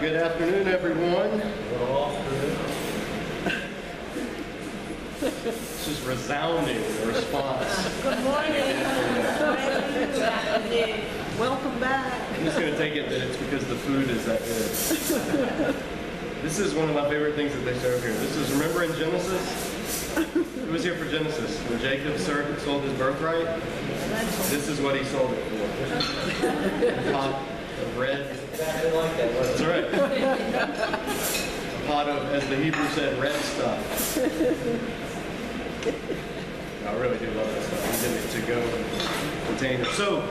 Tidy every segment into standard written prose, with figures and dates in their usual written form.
Good afternoon, everyone. This is resounding response. Good morning. Welcome back. I'm just going to take it that it's because the food is that good. This is one of my favorite things that they serve here. This is, remember in Genesis? Who was here for Genesis? When Jacob sold his birthright? This is what he sold it for. A pot of bread. Exactly like that. That's right. A pot of, as the Hebrew said, red stuff. I really do love this stuff. I'm getting it to go container. So,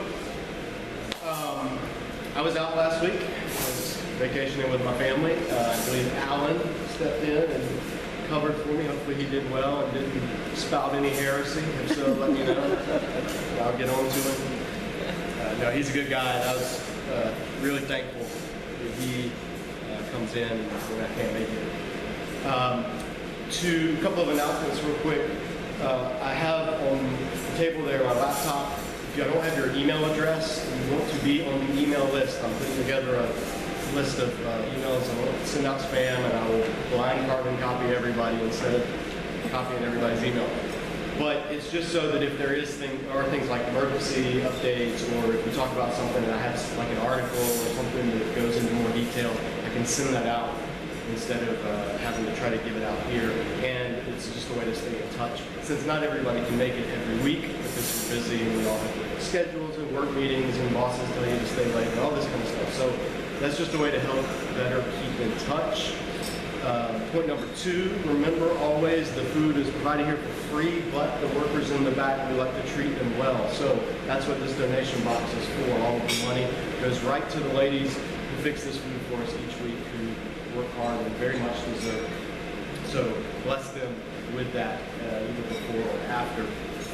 I was out last week. I was vacationing with my family. I believe Alan stepped in and covered for me. Hopefully he did well and didn't spout any heresy. If so, let me know. I'll get on to him. No, he's a good guy. And I was really thankful that he comes in when I can't make it. A couple of announcements real quick. I have on the table there my laptop. If you don't have your email address and you want to be on the email list, I'm putting together a list of emails. I will send out spam and I will blind carbon copy everybody instead of copying everybody's email. But it's just so that if there is things like emergency updates, or if we talk about something and I have like an article or something that goes into more detail, I can send that out instead of having to try to give it out here. And it's just a way to stay in touch. Since not everybody can make it every week, because we're busy and we all have schedules and work meetings and bosses tell you to stay late and all this kind of stuff. So that's just a way to help better keep in touch. Point number 2, remember always the food is provided here for free, but the workers in the back, we like to treat them well. So that's what this donation box is for. All of the money goes right to the ladies who fix this food for us each week, who work hard and very much deserve it. So bless them with that, either before or after.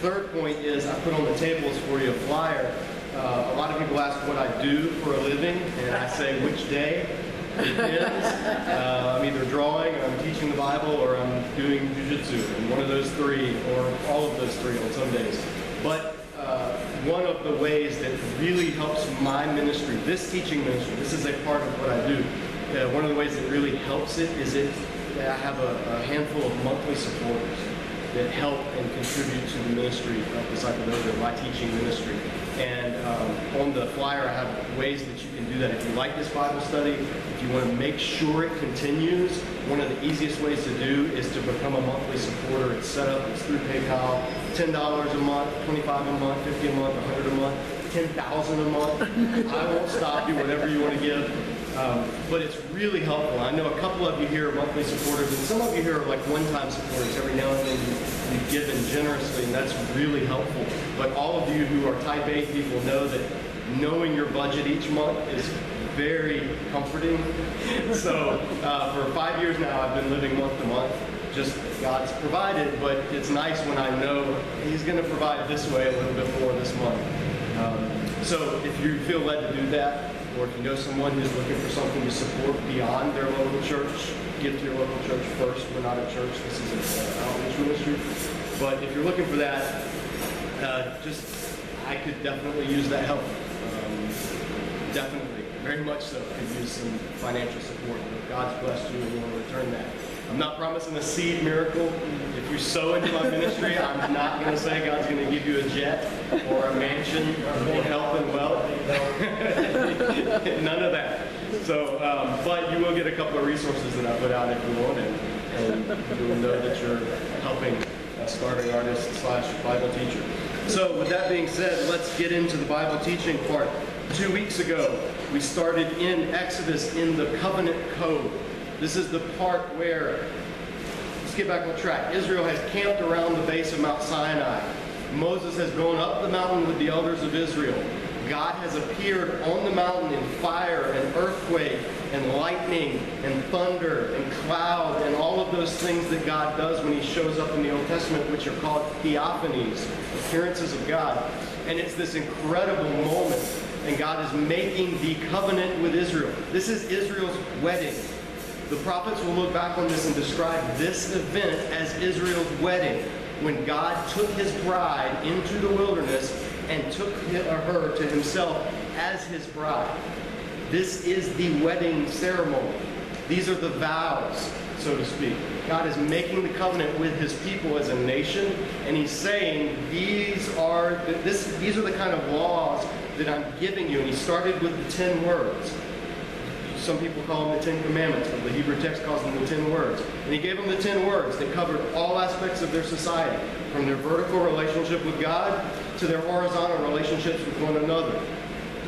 Third point is I put on the tables for you a flyer. A lot of people ask what I do for a living, and I say which day. It depends. I'm either drawing, or I'm teaching the Bible, or I'm doing jiu-jitsu, and one of those three, or all of those three on some days. But one of the ways that really helps my ministry, this teaching ministry, this is a part of what I do. One of the ways that really helps it is that I have a handful of monthly supporters that help and contribute to the ministry of Disciple Dojo, my teaching ministry. And on the flyer, I have ways that you can do that. If you like this Bible study, if you want to make sure it continues, one of the easiest ways to do is to become a monthly supporter. It's set up, it's through PayPal, $10 a month, $25 a month, $50 a month, $100 a month, $10,000 a month. I won't stop you, whatever you want to give. But it's really helpful. I know a couple of you here are monthly supporters, and some of you here are like one-time supporters. Every now and then you've given generously, and that's really helpful. But all of you who are type A people know that knowing your budget each month is very comforting. So for 5 years now, I've been living month to month. Just God's provided, but it's nice when I know He's going to provide this way a little bit more this month. So if you feel led to do that, or if you know someone who's looking for something to support beyond their local church, give to your local church first. We're not a church. This is an outreach ministry. But if you're looking for that, I could definitely use that help. Definitely, very much so. Could use some financial support. If God's blessed you and you want to return that. I'm not promising a seed miracle. If you sow into my ministry, I'm not going to say God's going to give you a jet or a mansion or health and wealth. None of that. So, but you will get a couple of resources that I put out if you want, and you will know that you're helping a starving artist / Bible teacher. So with that being said, let's get into the Bible teaching part. 2 weeks ago, we started in Exodus in the covenant code. This is the part where, let's get back on track. Israel has camped around the base of Mount Sinai. Moses has gone up the mountain with the elders of Israel. God has appeared on the mountain in fire and earthquake and lightning and thunder and cloud and all of those things that God does when He shows up in the Old Testament, which are called theophanies, appearances of God. And it's this incredible moment, and God is making the covenant with Israel. This is Israel's wedding. The prophets will look back on this and describe this event as Israel's wedding, when God took His bride into the wilderness and took her to Himself as His bride. This is the wedding ceremony. These are the vows, so to speak. God is making the covenant with his people as a nation, and he's saying, these are the kind of laws that I'm giving you. And he started with the 10 words. Some people call them the 10 Commandments, but the Hebrew text calls them the 10 words. And he gave them the 10 words that covered all aspects of their society, from their vertical relationship with God to their horizontal relationships with one another,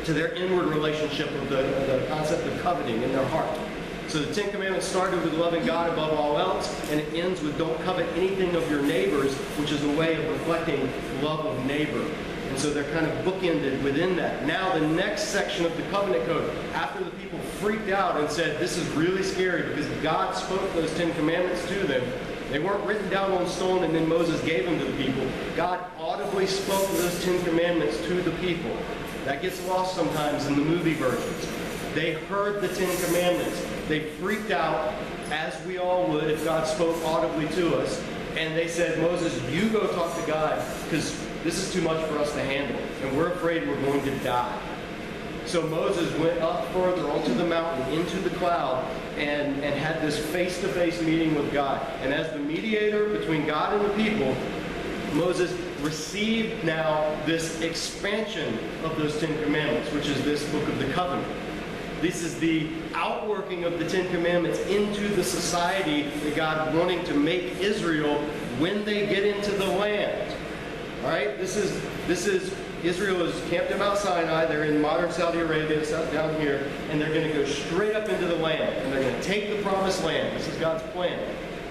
to their inward relationship of the concept of coveting in their heart. So the 10 Commandments started with loving God above all else, and it ends with don't covet anything of your neighbors, which is a way of reflecting love of neighbor. And so they're kind of bookended within that. Now the next section of the covenant code, after the people freaked out and said, this is really scary because God spoke those 10 Commandments to them. They weren't written down on stone and then Moses gave them to the people. God audibly spoke those 10 Commandments to the people. That gets lost sometimes in the movie versions. They heard the 10 Commandments. They freaked out, as we all would if God spoke audibly to us. And they said, Moses, you go talk to God because this is too much for us to handle. And we're afraid we're going to die. So Moses went up further onto the mountain, into the cloud, and had this face-to-face meeting with God. And as the mediator between God and the people, Moses received now this expansion of those 10 Commandments, which is this book of the covenant. This is the outworking of the 10 Commandments into the society that God wanting to make Israel when they get into the land. All right, this is Israel is camped at Mount Sinai. They're in modern Saudi Arabia, it's out down here, and they're going to go straight up into the land, and they're going to take the promised land. This is God's plan.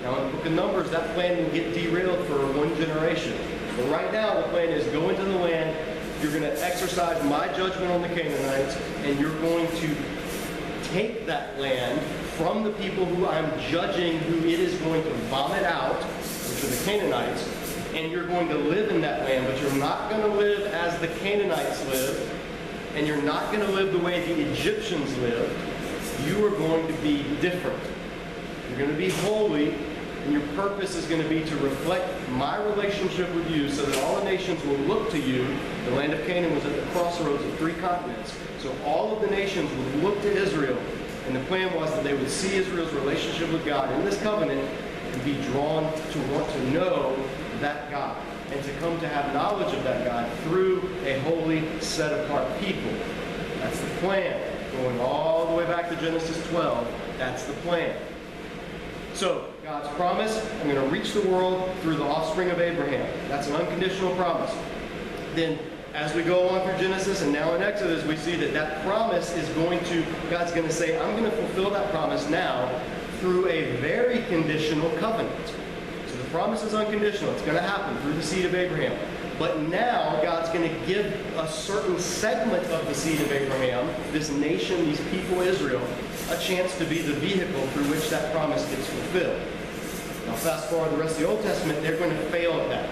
Now, in the book of Numbers, that plan will get derailed for one generation. But right now, the plan is go into the land. You're going to exercise my judgment on the Canaanites, and you're going to take that land from the people who I'm judging, who it is going to vomit out, which are the Canaanites, and you're going to live in that land, but you're not going to live as the Canaanites live, and you're not going to live the way the Egyptians lived. You are going to be different. You're going to be holy, and your purpose is going to be to reflect my relationship with you so that all the nations will look to you. The land of Canaan was at the crossroads of 3 continents. So all of the nations would look to Israel, and the plan was that they would see Israel's relationship with God in this covenant and be drawn to want to know that God and to come to have knowledge of that God through a holy, set-apart people. That's the plan. Going all the way back to Genesis 12, that's the plan. So, God's promise, I'm going to reach the world through the offspring of Abraham. That's an unconditional promise. Then, as we go on through Genesis and now in Exodus, we see that that promise is God's going to say, I'm going to fulfill that promise now through a very conditional covenant. So the promise is unconditional. It's going to happen through the seed of Abraham. But now God's going to give a certain segment of the seed of Abraham, this nation, these people, Israel, a chance to be the vehicle through which that promise gets fulfilled. Now fast forward the rest of the Old Testament, they're going to fail at that.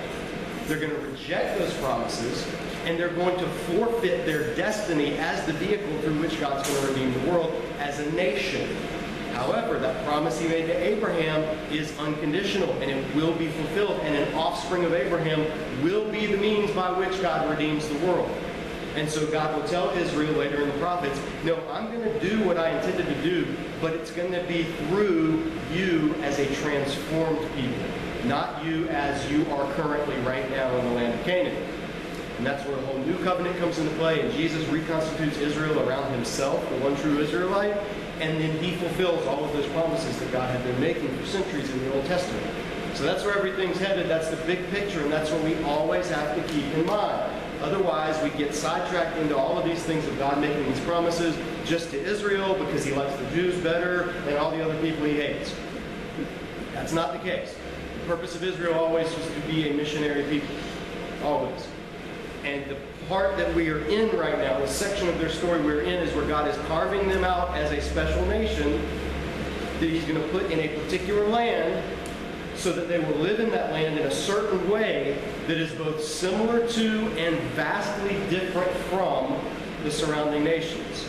They're going to reject those promises, and they're going to forfeit their destiny as the vehicle through which God's going to redeem the world as a nation. However, that promise he made to Abraham is unconditional, and it will be fulfilled, and an offspring of Abraham will be the means by which God redeems the world. And so God will tell Israel later in the prophets, no, I'm going to do what I intended to do, but it's going to be through you as a transformed people, not you as you are currently right now in the land of Canaan. And that's where the whole new covenant comes into play, and Jesus reconstitutes Israel around himself, the one true Israelite, and then he fulfills all of those promises that God had been making for centuries in the Old Testament. So that's where everything's headed. That's the big picture, and that's what we always have to keep in mind. Otherwise, we get sidetracked into all of these things of God making these promises just to Israel because he likes the Jews better than all the other people he hates. That's not the case. The purpose of Israel always was to be a missionary people. Always. And the part that we are in right now, the section of their story we're in, is where God is carving them out as a special nation that he's going to put in a particular land so that they will live in that land in a certain way that is both similar to and vastly different from the surrounding nations.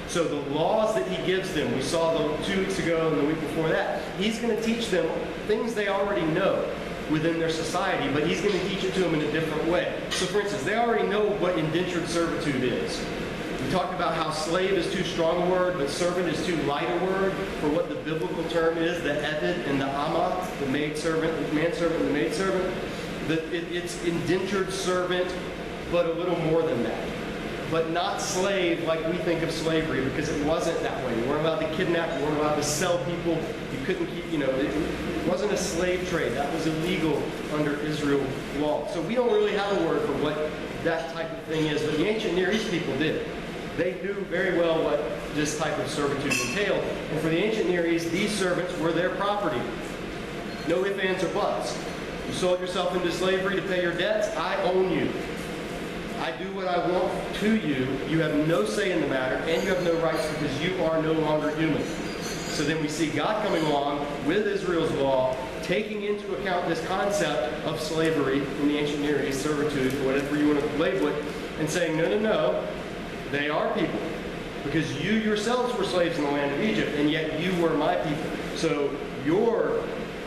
So the laws that he gives them, we saw them 2 weeks ago and the week before that, he's going to teach them things they already know within their society, but he's going to teach it to them in a different way. So for instance, they already know what indentured servitude is. We talked about how slave is too strong a word, but servant is too light a word for what the biblical term is, the eved and the ama, the maidservant, the manservant and the maidservant. It's indentured servant, but a little more than that. But not slave like we think of slavery, because it wasn't that way. You weren't allowed to kidnap, you weren't allowed to sell people, you couldn't keep, it wasn't a slave trade. That was illegal under Israel law. So we don't really have a word for what that type of thing is, but the ancient Near East people did. They knew very well what this type of servitude entailed. And for the ancient Near East, these servants were their property. No ifs, ands, or buts. You sold yourself into slavery to pay your debts, I own you. I do what I want to you. You have no say in the matter, and you have no rights because you are no longer human. So then we see God coming along with Israel's law, taking into account this concept of slavery in the ancient Near East, servitude, or whatever you want to label it, and saying, no, they are people. Because you yourselves were slaves in the land of Egypt, and yet you were my people. So your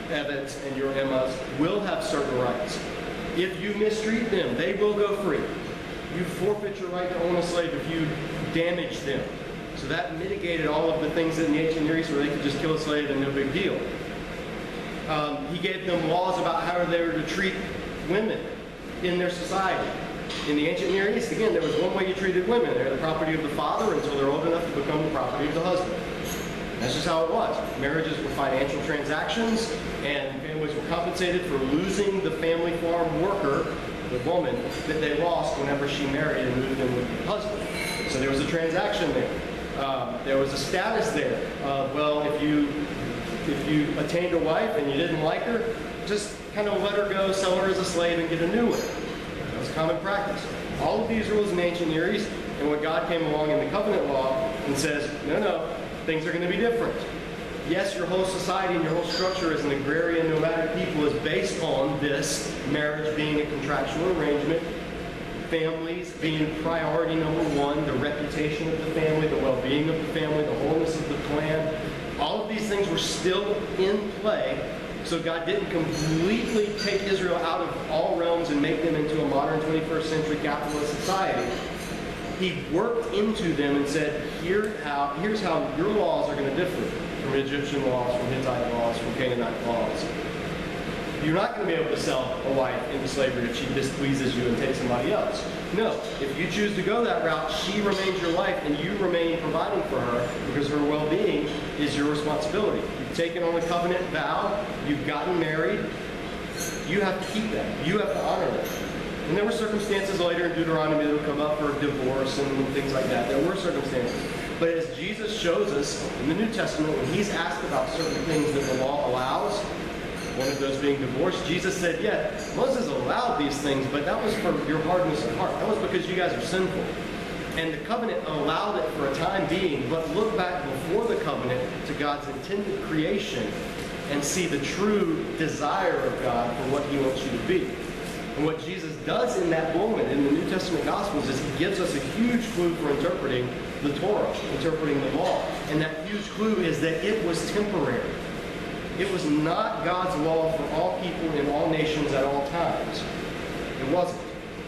Eveds and your Emmas will have certain rights. If you mistreat them, they will go free. You forfeit your right to own a slave if you damage them. So that mitigated all of the things in the ancient Near East where they could just kill a slave and no big deal. He gave them laws about how they were to treat women in their society. In the ancient Near East, again, there was one way you treated women. They're the property of the father until they're old enough to become the property of the husband. That's just how it was. Marriages were financial transactions, and families were compensated for losing the family farm worker, the woman, that they lost whenever she married and moved in with the husband. So there was a transaction there. There was a status there. Well, if you attained a wife and you didn't like her, just kind of let her go, sell her as a slave, and get a new one. That was common practice. All of these rules in the ancient Near East, and when God came along in the covenant law and says, no, things are going to be different. Yes, your whole society and your whole structure as an agrarian nomadic people is based on this, marriage being a contractual arrangement, families being priority number one, the reputation of the family, the well-being of the family, the wholeness of the clan. All of these things were still in play, so God didn't completely take Israel out of all realms and make them into a modern 21st century capitalist society. He worked into them and said, here's how your laws are going to differ from Egyptian laws, from Hittite laws, from Canaanite laws. You're not going to be able to sell a wife into slavery if she displeases you and takes somebody else. No, if you choose to go that route, she remains your wife and you remain providing for her because her well-being is your responsibility. You've taken on a covenant vow, you've gotten married, you have to keep that. You have to honor that. And there were circumstances later in Deuteronomy that would come up for divorce and things like that. There were circumstances. But as Jesus shows us in the New Testament, when he's asked about certain things that the law allows, one of those being divorce, Jesus said, yeah, Moses allowed these things, but that was for your hardness of heart. That was because you guys are sinful. And the covenant allowed it for a time being, but look back before the covenant to God's intended creation and see the true desire of God for what he wants you to be. And what Jesus does in that moment in the New Testament Gospels is he gives us a huge clue for interpreting the Torah, interpreting the law. And that huge clue is that it was temporary. It was not God's law for all people in all nations at all times. It wasn't.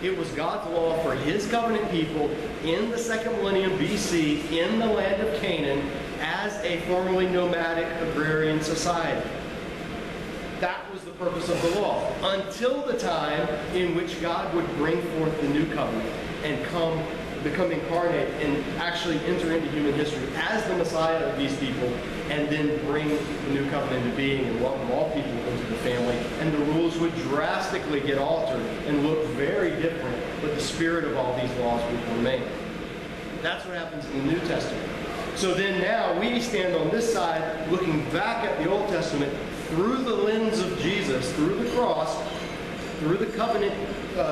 It was God's law for his covenant people in the 2nd millennium BC in the land of Canaan as a formerly nomadic agrarian society. That was the purpose of the law until the time in which God would bring forth the new covenant and become incarnate and actually enter into human history as the Messiah of these people and then bring the new covenant into being and welcome all people into the family. And the rules would drastically get altered and look very different, but the spirit of all these laws would remain. That's what happens in the New Testament. So then now we stand on this side looking back at the Old Testament through the lens of Jesus, through the cross, through the covenant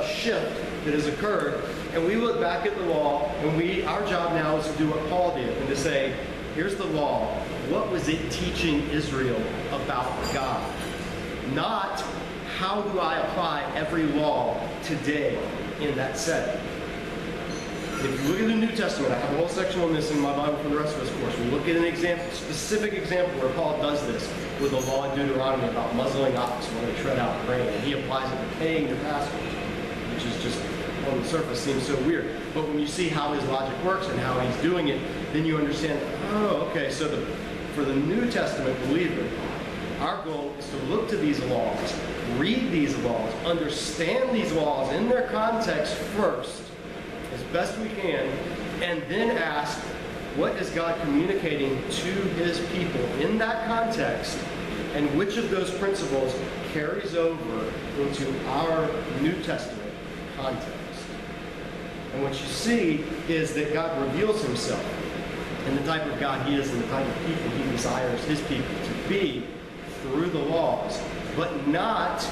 shift that has occurred, and we look back at the law, and our job now is to do what Paul did, and to say, here's the law. What was it teaching Israel about God? Not how do I apply every law today in that setting. If you look at the New Testament, I have a whole section on this in my Bible for the rest of this course. We look at an example, specific example where Paul does this with the law in Deuteronomy about muzzling ox when they tread out grain, and he applies it to paying the pastors, which is just on the surface seems so weird. But when you see how his logic works and how he's doing it, then you understand, oh, okay, so for the New Testament believer, our goal is to look to these laws, read these laws, understand these laws in their context first, as best we can, and then ask, what is God communicating to his people in that context, and which of those principles carries over into our New Testament context? And what you see is that God reveals himself and the type of God he is and the type of people he desires his people to be through the laws, but not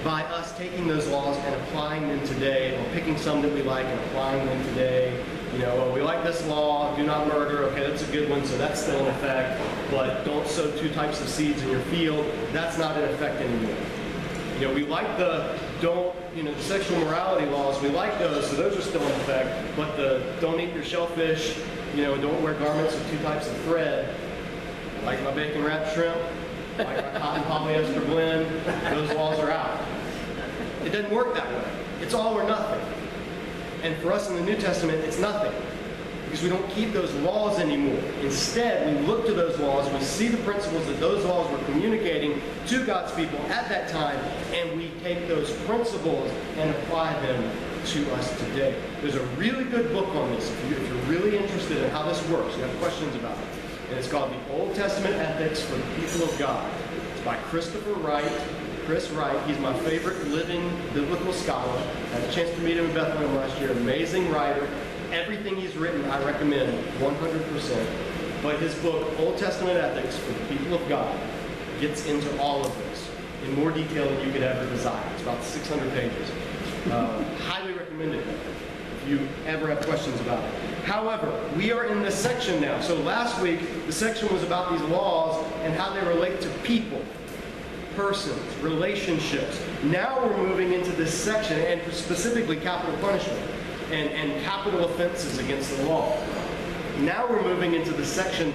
by us taking those laws and applying them today, or picking some that we like and applying them today. You know, well, we like this law, do not murder, okay, that's a good one, so that's still in effect, but don't sow two types of seeds in your field, that's not in effect anymore. You know, we like the sexual morality laws, we like those, so those are still in effect, but the don't eat your shellfish, don't wear garments with two types of thread, like my bacon wrapped shrimp, like my cotton polyester blend, those laws are out. It doesn't work that way. It's all or nothing. And for us in the New Testament, it's nothing, because we don't keep those laws anymore. Instead, we look to those laws, we see the principles that those laws were communicating to God's people at that time, and we take those principles and apply them to us today. There's a really good book on this if you're really interested in how this works. You have questions about it. And it's called The Old Testament Ethics for the People of God. It's by Christopher Wright. Chris Wright, he's my favorite living biblical scholar. I had a chance to meet him in Bethlehem last year. Amazing writer. Everything he's written, I recommend 100%. But his book, Old Testament Ethics for the People of God, gets into all of this in more detail than you could ever desire. It's about 600 pages. Highly recommended if you ever have questions about it. However, we are in this section now. So last week, the section was about these laws and how they relate to people, persons, relationships. Now we're moving into this section, and specifically capital punishment and capital offenses against the law. Now we're moving into the section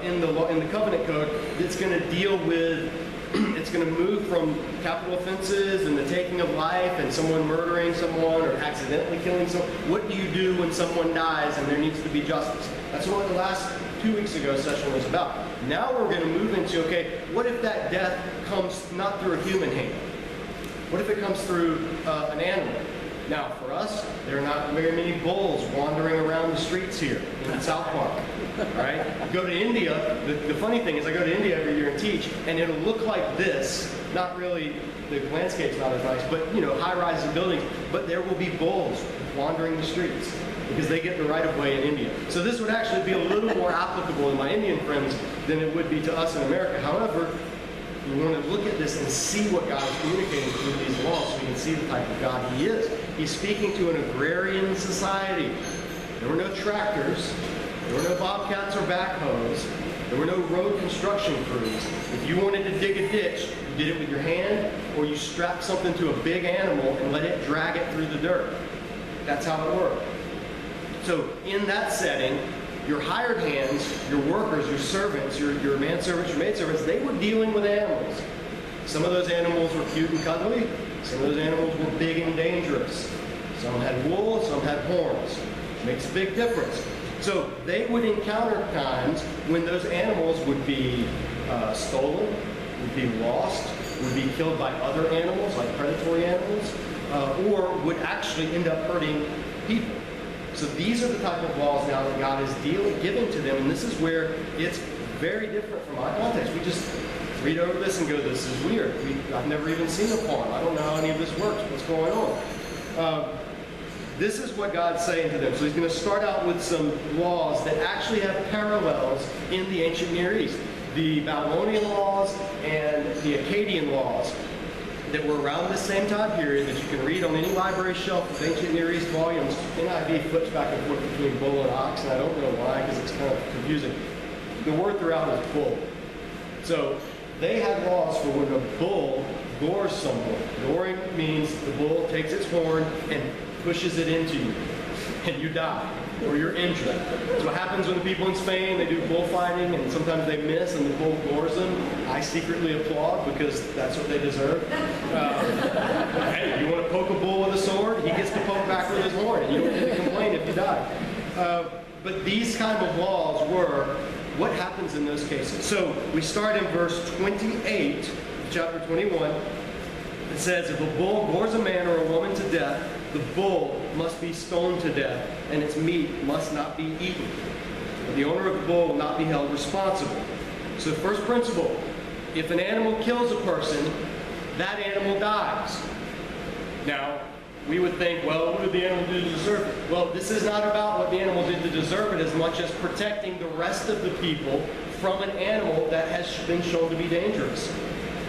in the covenant code that's going to deal with, it's going to move from capital offenses and the taking of life and someone murdering someone or accidentally killing someone. What do you do when someone dies and there needs to be justice? That's what the last 2 weeks ago session was about. Now we're going to move into, okay, what if that death comes not through a human hand? What if it comes through an animal? Now, for us, there are not very many bulls wandering around the streets here in South Park, right? Go to India, the funny thing is I go to India every year and teach, and it'll look like this. Not really, the landscape's not as nice, but, high-rise buildings, but there will be bulls wandering the streets because they get the right-of-way in India. So this would actually be a little more applicable to my Indian friends than it would be to us in America. However, we want to look at this and see what God is communicating through these laws so we can see the type of God he is. He's speaking to an agrarian society. There were no tractors. There were no bobcats or backhoes. There were no road construction crews. If you wanted to dig a ditch, you did it with your hand, or you strapped something to a big animal and let it drag it through the dirt. That's how it worked. So in that setting, your hired hands, your workers, your servants, your manservants, your maidservants, they were dealing with animals. Some of those animals were cute and cuddly. Some of those animals were big and dangerous. Some had wool, some had horns. Makes a big difference. So they would encounter times when those animals would be stolen, would be lost, would be killed by other animals, like predatory animals, or would actually end up hurting people. So these are the type of laws now that God is giving to them, and this is where it's very different from our context. We just read over this and go, this is weird. I've never even seen a farm. I don't know how any of this works. What's going on? This is what God's saying to them. So he's going to start out with some laws that actually have parallels in the ancient Near East. The Babylonian laws and the Akkadian laws that were around the same time period that you can read on any library shelf with ancient Near East volumes. NIV flips back and forth between bull and ox, and I don't know why, because it's kind of confusing. The word throughout is bull. So they had laws for when a bull gores someone. Goring means the bull takes its horn and pushes it into you, and you die, or you're injured. That's what happens when the people in Spain, they do bullfighting, and sometimes they miss, and the bull gores them. I secretly applaud, because that's what they deserve. Hey, you want to poke a bull with a sword? He gets to poke back with his horn, and you don't get to complain if you die. But these kind of laws were what happens in those cases. So we start in verse 28, chapter 21. It says, if a bull gores a man or a woman to death, the bull must be stoned to death, and its meat must not be eaten. The owner of the bull will not be held responsible. So the first principle, if an animal kills a person, that animal dies. Now, we would think, well, what did the animal do to deserve it? Well, this is not about what the animal did to deserve it as much as protecting the rest of the people from an animal that has been shown to be dangerous.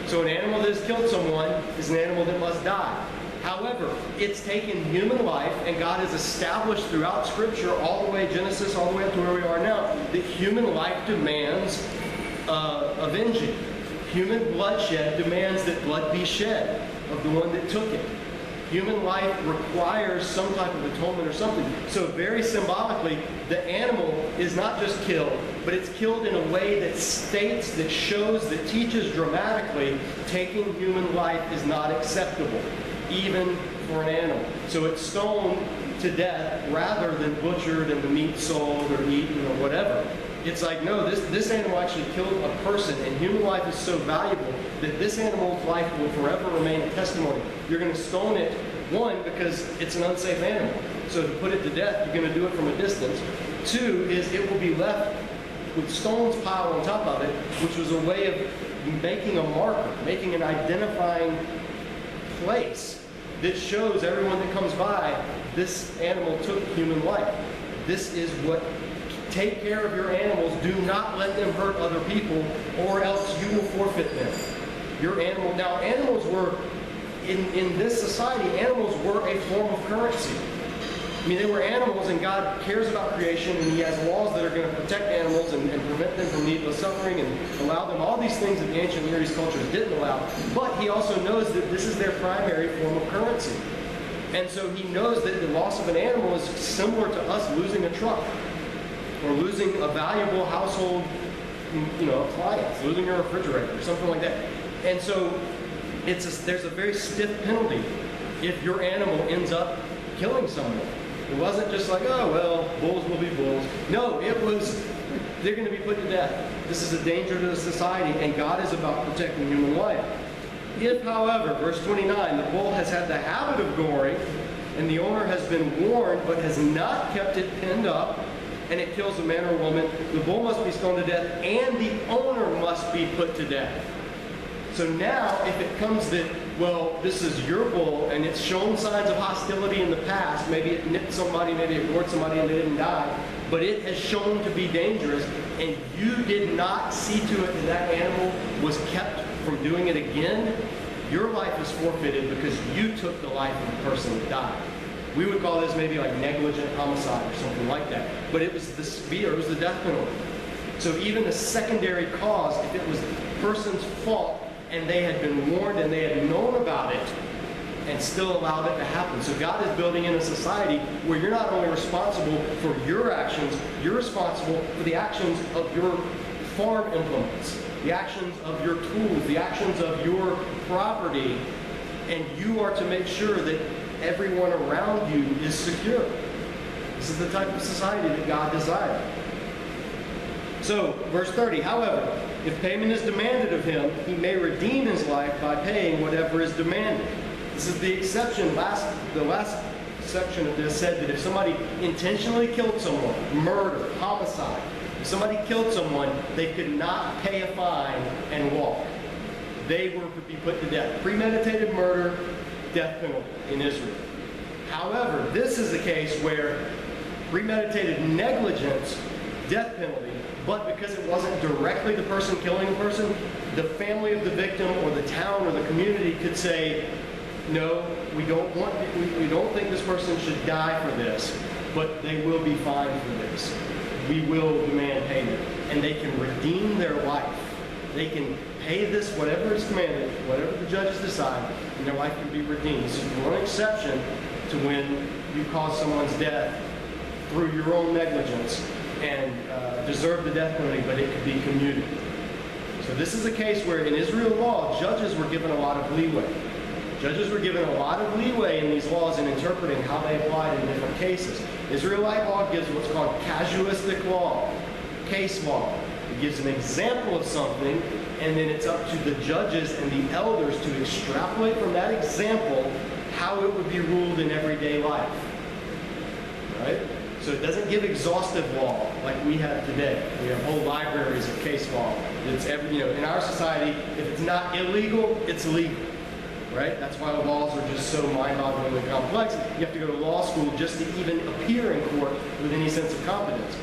So an animal that has killed someone is an animal that must die. However, it's taken human life, and God has established throughout Scripture, all the way Genesis, all the way up to where we are now, that human life demands avenging. Human bloodshed demands that blood be shed of the one that took it. Human life requires some type of atonement or something. So very symbolically, the animal is not just killed, but it's killed in a way that states, that shows, that teaches dramatically, taking human life is not acceptable, even for an animal. So it's stoned to death rather than butchered and the meat sold or eaten or whatever. It's like, no, this animal actually killed a person, and human life is so valuable that this animal's life will forever remain a testimony. You're going to stone it, one, because it's an unsafe animal. So to put it to death, you're going to do it from a distance. Two is it will be left with stones piled on top of it, which was a way of making a marker, making an identifying place that shows everyone that comes by, this animal took human life. This is what, take care of your animals. Do not let them hurt other people, or else you will forfeit them. Your animal, now animals were, in this society, animals were a form of currency. I mean, they were animals, and God cares about creation, and He has laws that are going to protect animals and prevent them from needless suffering and allow them all these things that the ancient Near East cultures didn't allow. But He also knows that this is their primary form of currency. And so He knows that the loss of an animal is similar to us losing a truck or losing a valuable household, appliance, losing a refrigerator or something like that. And so there's a very stiff penalty if your animal ends up killing someone. It wasn't just like, oh, well, bulls will be bulls. No, it was, they're going to be put to death. This is a danger to the society, and God is about protecting human life. If, however, verse 29, the bull has had the habit of goring, and the owner has been warned but has not kept it pinned up, and it kills a man or a woman, the bull must be stoned to death, and the owner must be put to death. So now, if it comes that, well, this is your bull, and it's shown signs of hostility in the past, maybe it nipped somebody, maybe it gored somebody and they didn't die, but it has shown to be dangerous, and you did not see to it that that animal was kept from doing it again, your life is forfeited because you took the life of the person that died. We would call this maybe like negligent homicide or something like that. But it was the death penalty. So even a secondary cause, if it was the person's fault and they had been warned and they had known about it and still allowed it to happen. So God is building in a society where you're not only responsible for your actions, you're responsible for the actions of your farm implements, the actions of your tools, the actions of your property, and you are to make sure that everyone around you is secure. This is the type of society that God desired. So, verse 30, however, if payment is demanded of him, he may redeem his life by paying whatever is demanded. This is the exception. The last section of this said that if somebody intentionally killed someone, murder, homicide, if somebody killed someone, they could not pay a fine and walk. They were to be put to death. Premeditated murder, death penalty in Israel. However, this is the case where premeditated negligence, death penalty, but because it wasn't directly the person killing the person, the family of the victim or the town or the community could say, no, we don't think this person should die for this, but they will be fined for this. We will demand payment. And they can redeem their life. They can pay this, whatever is commanded, whatever the judges decide, and their life can be redeemed. This is one exception to when you cause someone's death through your own negligence and deserve the death penalty, but it could be commuted. So this is a case where in Israel law, judges were given a lot of leeway. Judges were given a lot of leeway in these laws in interpreting how they applied in different cases. Israelite law gives what's called casuistic law, case law. It gives an example of something, and then it's up to the judges and the elders to extrapolate from that example how it would be ruled in everyday life. Right? So it doesn't give exhaustive law like we have today. We have whole libraries of case law. It's in our society, if it's not illegal, it's legal. Right? That's why laws are just so mind-bogglingly complex. You have to go to law school just to even appear in court with any sense of competence.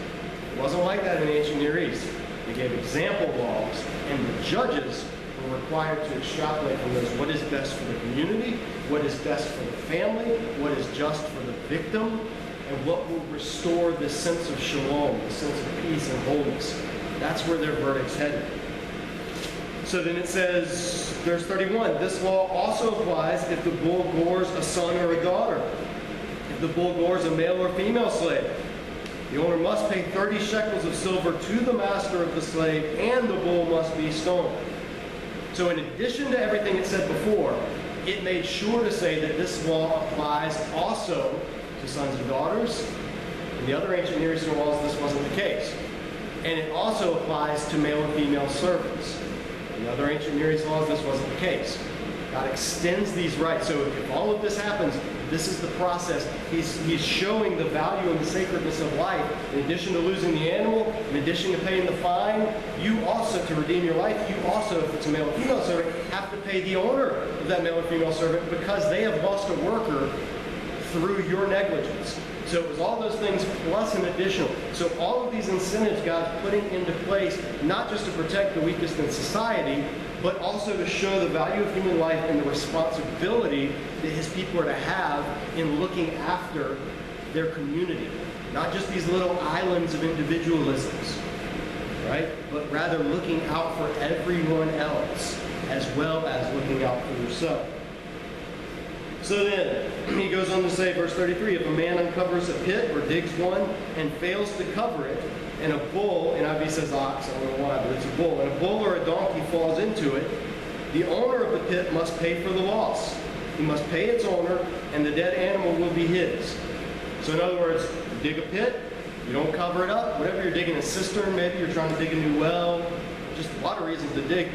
It wasn't like that in the ancient Near East. They gave example laws, and the judges were required to extrapolate from those what is best for the community, what is best for the family, what is just for the victim, and what will restore this sense of shalom, the sense of peace and wholeness. That's where their verdict's headed. So then it says, verse 31, this law also applies if the bull gores a son or a daughter. If the bull gores a male or female slave, the owner must pay 30 shekels of silver to the master of the slave, and the bull must be stoned. So in addition to everything it said before, it made sure to say that this law applies also to sons and daughters. In the other ancient Near Eastern laws, this wasn't the case. And it also applies to male and female servants. In other ancient Near East laws, this wasn't the case. God extends these rights. So if all of this happens, this is the process. He's showing the value and the sacredness of life. In addition to losing the animal, in addition to paying the fine, you also, to redeem your life, you also, if it's a male or female servant, have to pay the owner of that male or female servant because they have lost a worker through your negligence. So it was all those things plus an additional. So all of these incentives God's putting into place, not just to protect the weakest in society, but also to show the value of human life and the responsibility that his people are to have in looking after their community. Not just these little islands of individualisms, right? But rather looking out for everyone else as well as looking out for yourself. So then, he goes on to say, verse 33, if a man uncovers a pit or digs one and fails to cover it, and a bull, NIV says ox, I don't know why, but it's a bull, and a bull or a donkey falls into it, the owner of the pit must pay for the loss. He must pay its owner, and the dead animal will be his. So in other words, you dig a pit, you don't cover it up, whatever you're digging, a cistern, maybe you're trying to dig a new well, just a lot of reasons to dig,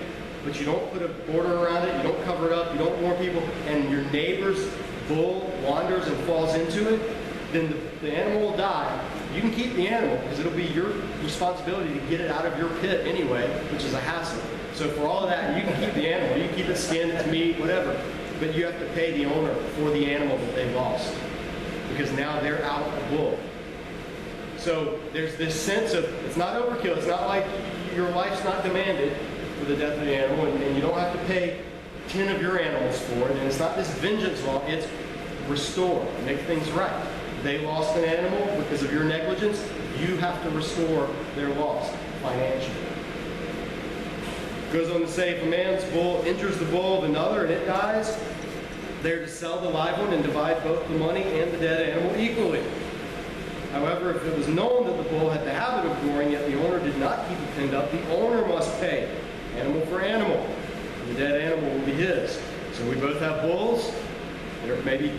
but you don't put a border around it, you don't cover it up, you don't warn people, and your neighbor's bull wanders and falls into it, then the animal will die. You can keep the animal because it'll be your responsibility to get it out of your pit anyway, which is a hassle. So for all of that, you can keep the animal. You can keep it skinned, its meat, whatever. But you have to pay the owner for the animal that they lost because now they're out a bull. So there's this sense of, it's not overkill. It's not like your life's not demanded for the death of the animal, and you don't have to pay 10 of your animals for it. And it's not this vengeance law. It's restore, make things right. They lost an animal because of your negligence. You have to restore their loss financially. Goes on to say, if a man's bull injures the bull of another and it dies, they're to sell the live one and divide both the money and the dead animal equally. However, if it was known that the bull had the habit of goring, yet the owner did not keep it pinned up, the owner must pay, animal for animal. The dead animal will be his. So we both have bulls. They're maybe,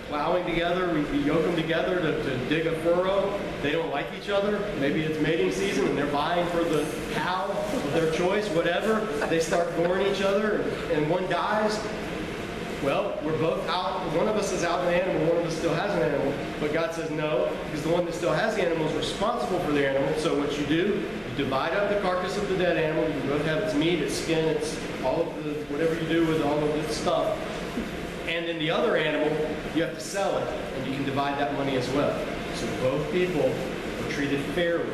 plowing together. We yoke them together to dig a furrow. They don't like each other. Maybe it's mating season and they're vying for the cow of their choice, whatever. They start goring each other and one dies. Well, we're both out. One of us is out an animal, one of us still has an animal. But God says no, because the one that still has the animal is responsible for the animal. So what you do, you divide up the carcass of the dead animal. You can both have its meat, its skin, its all of the, whatever you do with all of its stuff. And then the other animal, you have to sell it, and you can divide that money as well. So both people were treated fairly,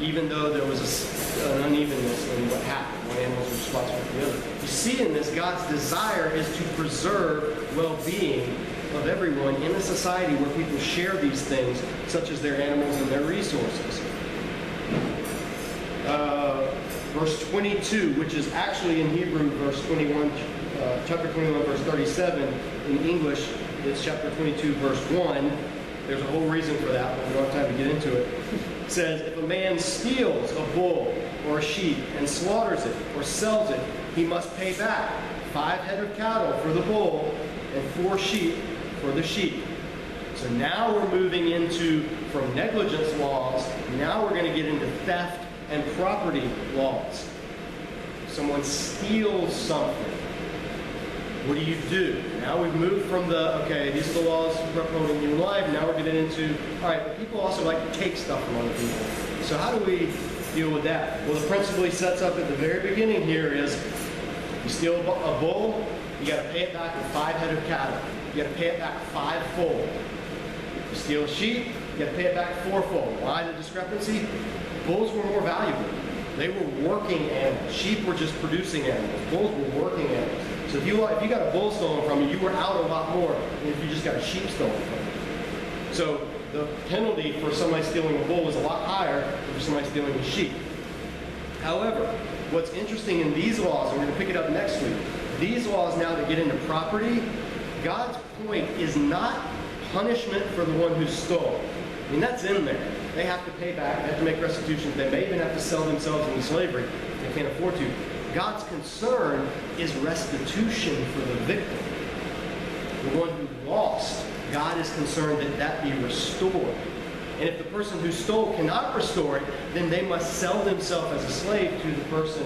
even though there was an unevenness in what happened. One animal was responsible for the other. You see in this, God's desire is to preserve well-being of everyone in a society where people share these things, such as their animals and their resources. Verse 22, which is actually in Hebrew, verse 21, chapter 21, verse 37. In English, it's chapter 22, verse 1. There's a whole reason for that, but we don't have time to get into it. It says, if a man steals a bull or a sheep and slaughters it or sells it, he must pay back 5 head of cattle for the bull, and 4 sheep for the sheep. So now we're moving into, from negligence laws, now we're going to get into theft and property laws. Someone steals something. What do you do? Now we've moved from okay, these are the laws promoting human life. Now we're getting into, all right, but people also like to take stuff from other people. So how do we deal with that? Well, the principle he sets up at the very beginning here is, you steal a bull, you got to pay it back with 5 head of cattle. You got to pay it back 5-fold. You steal a sheep, you got to pay it back 4-fold. Why the discrepancy? Bulls were more valuable. They were working animals. Sheep were just producing animals. Bulls were working animals. So if you got a bull stolen from you, you were out a lot more than if you just got a sheep stolen from you. So the penalty for somebody stealing a bull is a lot higher than for somebody stealing a sheep. However, what's interesting in these laws, and we're going to pick it up next week, these laws now that get into property, God's point is not punishment for the one who stole. I mean, that's in there. They have to pay back, they have to make restitution. They may even have to sell themselves into slavery if they can't afford to. God's concern is restitution for the victim. The one who lost, God is concerned that that be restored. And if the person who stole cannot restore it, then they must sell themselves as a slave to the person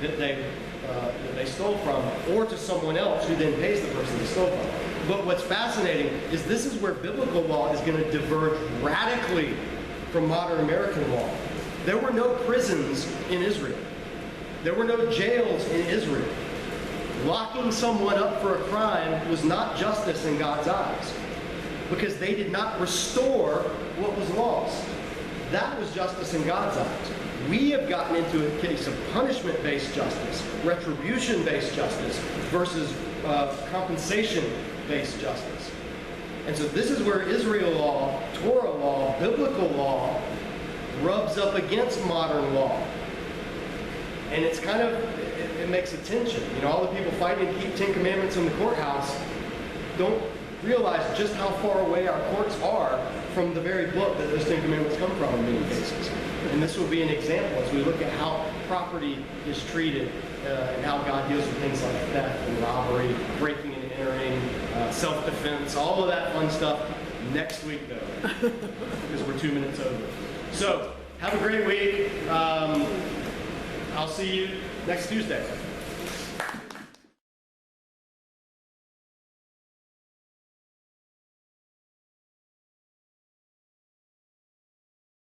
that they stole from, or to someone else who then pays the person they stole from. But what's fascinating is this is where biblical law is going to diverge radically from modern American law. There were no prisons in Israel. There were no jails in Israel. Locking someone up for a crime was not justice in God's eyes, because they did not restore what was lost. That was justice in God's eyes. We have gotten into a case of punishment-based justice, retribution-based justice, versus compensation-based justice. And so this is where Israel law, Torah law, biblical law rubs up against modern law. And it's kind of, it makes a tension. You know, all the people fighting to keep 10 Commandments in the courthouse don't realize just how far away our courts are from the very book that those 10 Commandments come from in many cases. And this will be an example as we look at how property is treated and how God deals with things like theft and robbery, breaking and entering, self-defense, all of that fun stuff next week, though, because we're 2 minutes over. So, have a great week. I'll see you next Tuesday.